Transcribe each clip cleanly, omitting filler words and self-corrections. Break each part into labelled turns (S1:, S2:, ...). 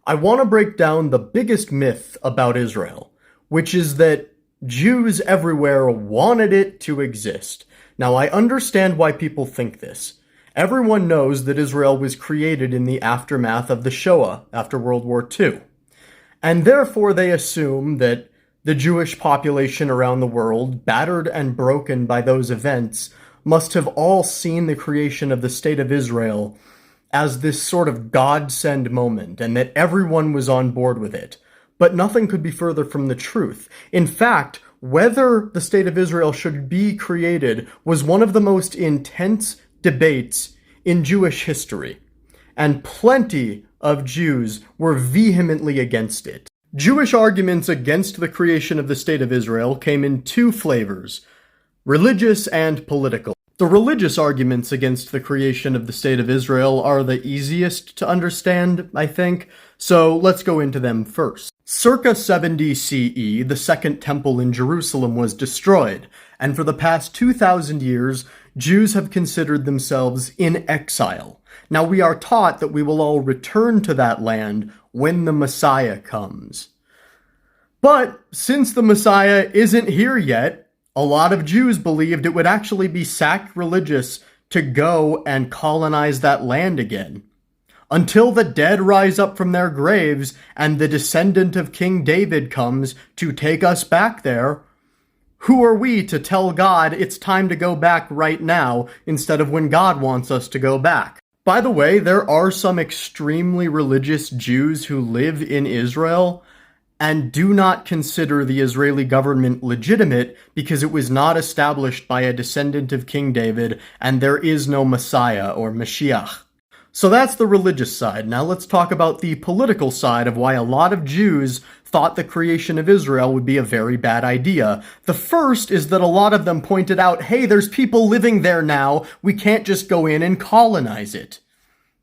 S1: I want to break down the biggest myth about Israel, which is that Jews everywhere wanted it to exist. Now, I understand why people think this. Everyone knows that Israel was created in the aftermath of the Shoah after World War II. And therefore they assume that the Jewish population around the world, battered and broken by those events, must have all seen the creation of the State of Israel as this sort of godsend moment, and that everyone was on board with it. But nothing could be further from the truth. In fact, whether the State of Israel should be created was one of the most intense debates in Jewish history, and plenty of Jews were vehemently against it. Jewish arguments against the creation of the State of Israel came in two flavors: religious and political. The religious arguments against the creation of the State of Israel are the easiest to understand, I think, so let's go into them first. Circa 70 CE, the Second Temple in Jerusalem was destroyed, and for the past 2,000 years, Jews have considered themselves in exile. Now we are taught that we will all return to that land when the Messiah comes. But since the Messiah isn't here yet, a lot of Jews believed it would actually be sacrilegious to go and colonize that land again. Until the dead rise up from their graves and the descendant of King David comes to take us back there, who are we to tell God it's time to go back right now instead of when God wants us to go back? By the way, there are some extremely religious Jews who live in Israel and do not consider the Israeli government legitimate because it was not established by a descendant of King David and there is no Messiah or Mashiach. So that's the religious side. Now let's talk about the political side of why a lot of Jews thought the creation of Israel would be a very bad idea. The first is that a lot of them pointed out, hey, there's people living there now, we can't just go in and colonize it.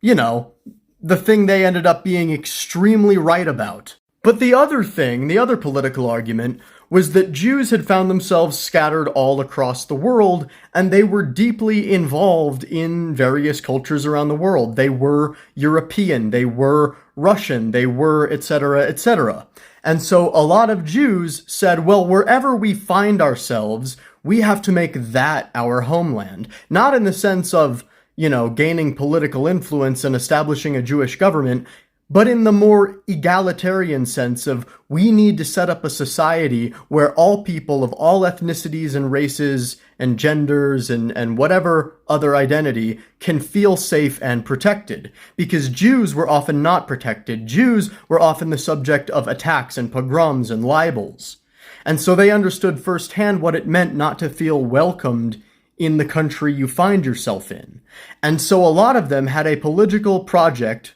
S1: You know, the thing they ended up being extremely right about. But the other thing, the other political argument, was that Jews had found themselves scattered all across the world, and they were deeply involved in various cultures around the world. They were European, they were Russian, they were etc., etc. And so a lot of Jews said, well, wherever we find ourselves, we have to make that our homeland. Not in the sense of, gaining political influence and establishing a Jewish government, but in the more egalitarian sense of we need to set up a society where all people of all ethnicities and races and genders and whatever other identity can feel safe and protected. Because Jews were often not protected. Jews were often the subject of attacks and pogroms and libels. And so they understood firsthand what it meant not to feel welcomed in the country you find yourself in. And so a lot of them had a political project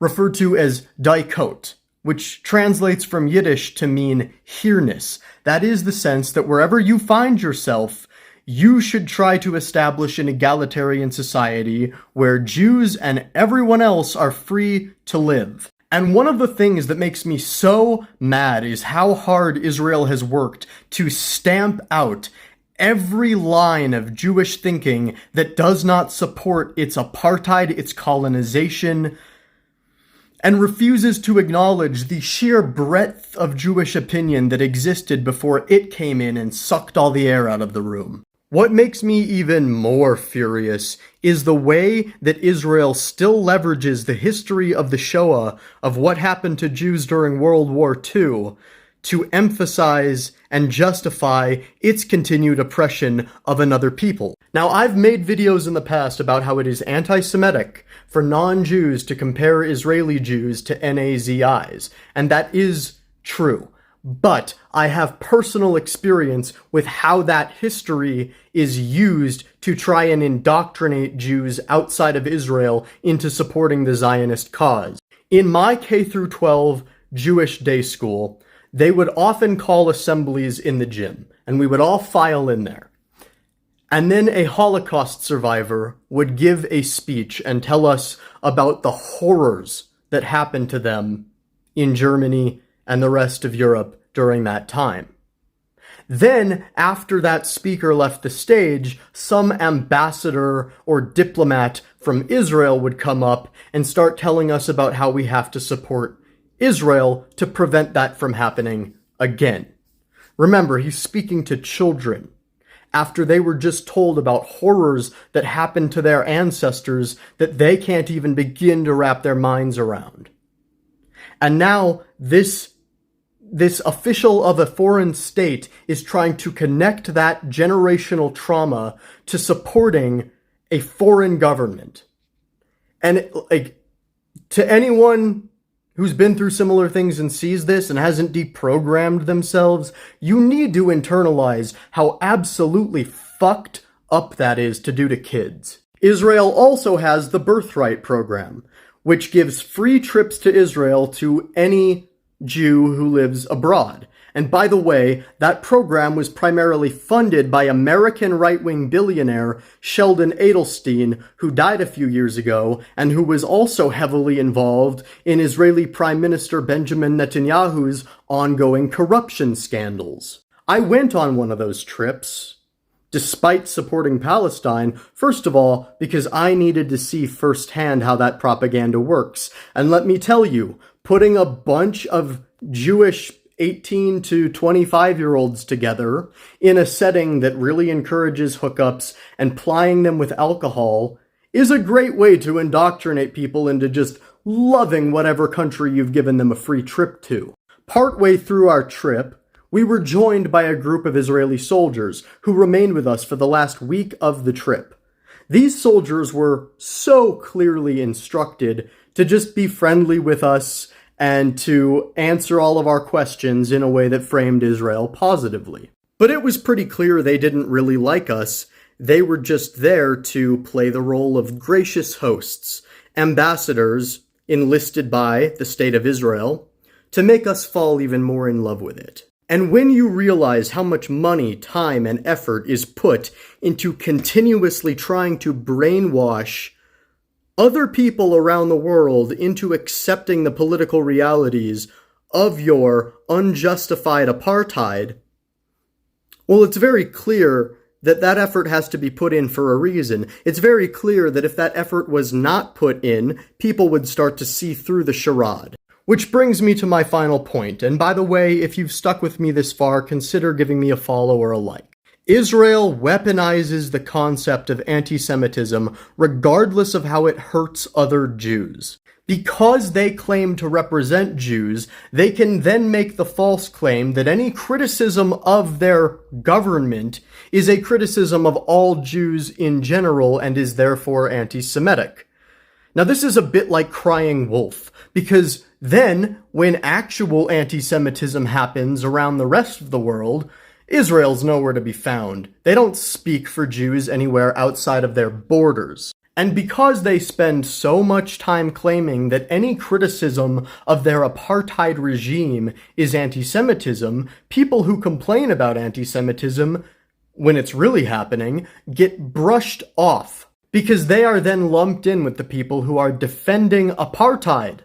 S1: referred to as daikot, which translates from Yiddish to mean here-ness. That is the sense that wherever you find yourself, you should try to establish an egalitarian society where Jews and everyone else are free to live. And one of the things that makes me so mad is how hard Israel has worked to stamp out every line of Jewish thinking that does not support its apartheid, its colonization, and refuses to acknowledge the sheer breadth of Jewish opinion that existed before it came in and sucked all the air out of the room. What makes me even more furious is the way that Israel still leverages the history of the Shoah, of what happened to Jews during World War II, to emphasize and justify its continued oppression of another people. Now, I've made videos in the past about how it is anti-Semitic for non-Jews to compare Israeli Jews to Nazis, and that is true. But I have personal experience with how that history is used to try and indoctrinate Jews outside of Israel into supporting the Zionist cause. In my K-12 Jewish day school, they would often call assemblies in the gym, and we would all file in there. And then a Holocaust survivor would give a speech and tell us about the horrors that happened to them in Germany and the rest of Europe during that time. Then, after that speaker left the stage, some ambassador or diplomat from Israel would come up and start telling us about how we have to support Israel to prevent that from happening again. Remember, he's speaking to children after they were just told about horrors that happened to their ancestors that they can't even begin to wrap their minds around. And now this official of a foreign state is trying to connect that generational trauma to supporting a foreign government. And to anyone who's been through similar things and sees this and hasn't deprogrammed themselves, you need to internalize how absolutely fucked up that is to do to kids. Israel also has the Birthright program, which gives free trips to Israel to any Jew who lives abroad. And by the way, that program was primarily funded by American right-wing billionaire Sheldon Adelstein, who died a few years ago, and who was also heavily involved in Israeli Prime Minister Benjamin Netanyahu's ongoing corruption scandals. I went on one of those trips, despite supporting Palestine, first of all, because I needed to see firsthand how that propaganda works. And let me tell you, putting a bunch of Jewish 18 to 25-year-olds together in a setting that really encourages hookups and plying them with alcohol is a great way to indoctrinate people into just loving whatever country you've given them a free trip to. Partway through our trip, we were joined by a group of Israeli soldiers who remained with us for the last week of the trip. These soldiers were so clearly instructed to just be friendly with us and to answer all of our questions in a way that framed Israel positively. But it was pretty clear they didn't really like us. They were just there to play the role of gracious hosts, ambassadors enlisted by the State of Israel, to make us fall even more in love with it. And when you realize how much money, time, and effort is put into continuously trying to brainwash other people around the world into accepting the political realities of your unjustified apartheid, well, it's very clear that that effort has to be put in for a reason. It's very clear that if that effort was not put in, people would start to see through the charade. Which brings me to my final point, and by the way, if you've stuck with me this far, consider giving me a follow or a like. Israel weaponizes the concept of anti-Semitism regardless of how it hurts other Jews. Because they claim to represent Jews, they can then make the false claim that any criticism of their government is a criticism of all Jews in general and is therefore anti-Semitic. Now this is a bit like crying wolf, because then, when actual anti-Semitism happens around the rest of the world, Israel's nowhere to be found. They don't speak for Jews anywhere outside of their borders. And because they spend so much time claiming that any criticism of their apartheid regime is anti-Semitism, people who complain about anti-Semitism, when it's really happening, get brushed off, because they are then lumped in with the people who are defending apartheid.